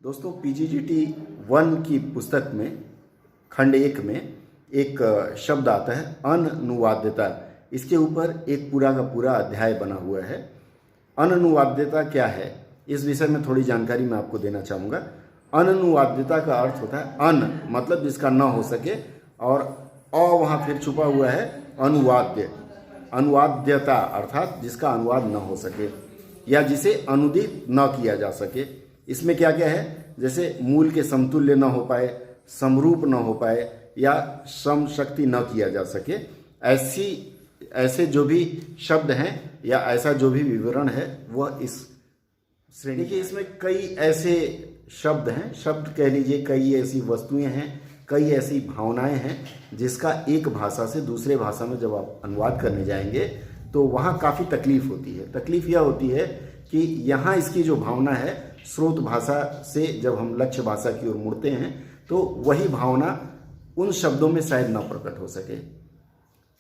दोस्तों पीजीजीटी 1 की पुस्तक में खंड 1 में एक शब्द आता है अनुवाद्यता। इसके ऊपर एक पूरा का पूरा अध्याय बना हुआ है। अनुवाद्यता क्या है, इस विषय में थोड़ी जानकारी मैं आपको देना चाहूँगा। अनुवाद्यता का अर्थ होता है अन मतलब जिसका न हो सके और अ वहाँ फिर छुपा हुआ है अनुवाद्य। अनुवाद्यता अर्थात जिसका अनुवाद न हो सके या जिसे अनुदित न किया जा सके। इसमें क्या क्या है, जैसे मूल के समतुल्य न हो पाए, समरूप न हो पाए या सम शक्ति न किया जा सके, ऐसे जो भी शब्द हैं या ऐसा जो भी विवरण है वह इस श्रेणी के। इसमें कई ऐसे शब्द हैं, शब्द कह लीजिए, कई ऐसी वस्तुएं हैं, कई ऐसी भावनाएं हैं जिसका एक भाषा से दूसरे भाषा में जब आप अनुवाद करने जाएंगे तो वहाँ काफ़ी तकलीफ होती है। तकलीफ यह होती है कि यहाँ इसकी जो भावना है स्रोत भाषा से जब हम लक्ष्य भाषा की ओर मुड़ते हैं तो वही भावना उन शब्दों में शायद ना प्रकट हो सके।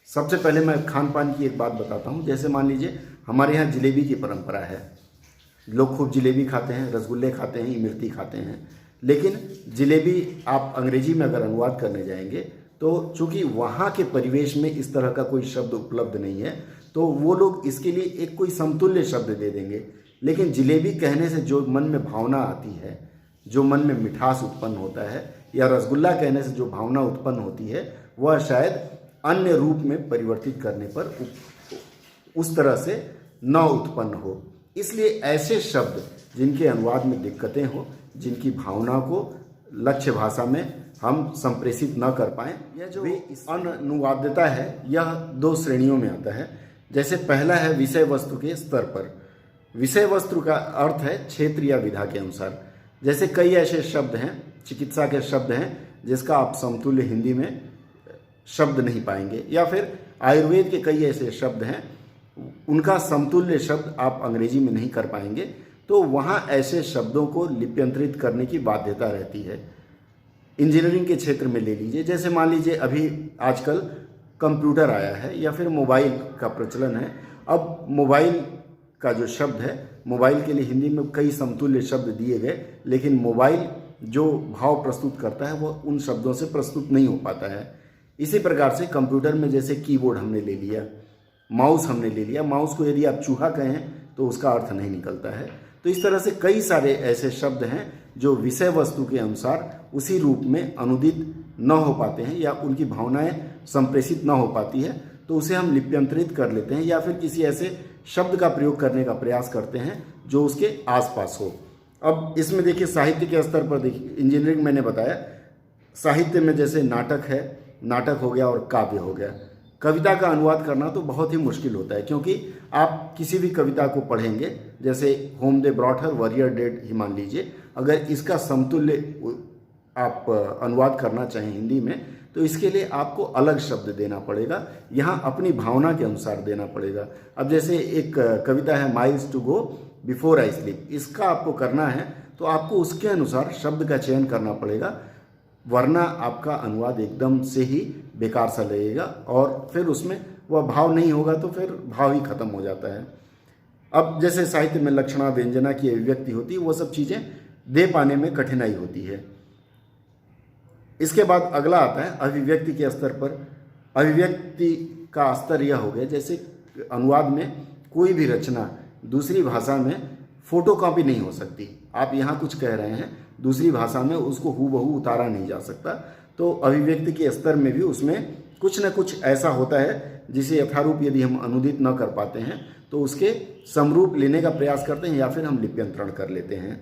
सबसे पहले मैं खान पान की एक बात बताता हूँ। जैसे मान लीजिए हमारे यहाँ जलेबी की परंपरा है, लोग खूब जलेबी खाते हैं, रसगुल्ले खाते हैं, इमरती खाते हैं। लेकिन जलेबी आप अंग्रेजी में अगर अनुवाद करने जाएंगे तो चूंकि वहाँ के परिवेश में इस तरह का कोई शब्द उपलब्ध नहीं है तो वो लोग इसके लिए एक कोई समतुल्य शब्द दे देंगे। लेकिन जलेबी कहने से जो मन में भावना आती है, जो मन में मिठास उत्पन्न होता है, या रसगुल्ला कहने से जो भावना उत्पन्न होती है वह शायद अन्य रूप में परिवर्तित करने पर उस तरह से न उत्पन्न हो। इसलिए ऐसे शब्द जिनके अनुवाद में दिक्कतें हो, जिनकी भावना को लक्ष्य भाषा में हम संप्रेषित न कर पाएं, यह जो अनुवाद्यता है यह दो श्रेणियों में आता है। जैसे पहला है विषय वस्तु के स्तर पर। विषय वस्तु का अर्थ है क्षेत्र या विधा के अनुसार। जैसे कई ऐसे शब्द हैं, चिकित्सा के शब्द हैं जिसका आप समतुल्य हिंदी में शब्द नहीं पाएंगे, या फिर आयुर्वेद के कई ऐसे शब्द हैं उनका समतुल्य शब्द आप अंग्रेजी में नहीं कर पाएंगे। तो वहाँ ऐसे शब्दों को लिप्यंतरित करने की बाध्यता रहती है। इंजीनियरिंग के क्षेत्र में ले लीजिए, जैसे मान लीजिए अभी आजकल कंप्यूटर आया है या फिर मोबाइल का प्रचलन है। अब मोबाइल का जो शब्द है, मोबाइल के लिए हिंदी में कई समतुल्य शब्द दिए गए, लेकिन मोबाइल जो भाव प्रस्तुत करता है वह उन शब्दों से प्रस्तुत नहीं हो पाता है। इसी प्रकार से कंप्यूटर में जैसे कीबोर्ड हमने ले लिया, माउस हमने ले लिया, माउस को यदि आप चूहा कहें तो उसका अर्थ नहीं निकलता है। तो इस तरह से कई सारे ऐसे शब्द हैं जो विषय वस्तु के अनुसार उसी रूप में अनुदित न हो पाते हैं या उनकी भावनाएं संप्रेषित न हो पाती है, तो उसे हम लिप्यंतरित कर लेते हैं या फिर किसी ऐसे शब्द का प्रयोग करने का प्रयास करते हैं जो उसके आसपास हो। अब इसमें देखिए साहित्य के स्तर पर देखिए, इंजीनियरिंग मैंने बताया, साहित्य में जैसे नाटक है, नाटक हो गया और काव्य हो गया। कविता का अनुवाद करना तो बहुत ही मुश्किल होता है, क्योंकि आप किसी भी कविता को पढ़ेंगे, जैसे home they brought her warrior dead ही मान लीजिए, अगर इसका समतुल्य आप अनुवाद करना चाहें हिंदी में तो इसके लिए आपको अलग शब्द देना पड़ेगा, यहाँ अपनी भावना के अनुसार देना पड़ेगा। अब जैसे एक कविता है miles to go before I sleep, इसका आपको करना है तो आपको उसके अनुसार शब्द का चयन करना पड़ेगा, वरना आपका अनुवाद एकदम से ही बेकार सा लगेगा और फिर उसमें वह भाव नहीं होगा तो फिर भाव ही खत्म हो जाता है। अब जैसे साहित्य में लक्षणा व्यंजना की अभिव्यक्ति होती है, वो सब चीज़ें दे पाने में कठिनाई होती है। इसके बाद अगला आता है अभिव्यक्ति के स्तर पर। अभिव्यक्ति का स्तर यह हो गया, जैसे अनुवाद में कोई भी रचना दूसरी भाषा में फोटोकॉपी नहीं हो सकती। आप यहाँ कुछ कह रहे हैं, दूसरी भाषा में उसको हूबहू उतारा नहीं जा सकता। तो अभिव्यक्ति के स्तर में भी उसमें कुछ न कुछ ऐसा होता है जिसे यथारूप यदि हम अनुदित न कर पाते हैं तो उसके समरूप लेने का प्रयास करते हैं या फिर हम लिप्यंतरण कर लेते हैं।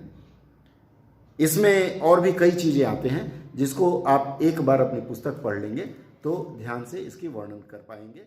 इसमें और भी कई चीज़ें आते हैं जिसको आप एक बार अपनी पुस्तक पढ़ लेंगे तो ध्यान से इसकी वर्णन कर पाएंगे।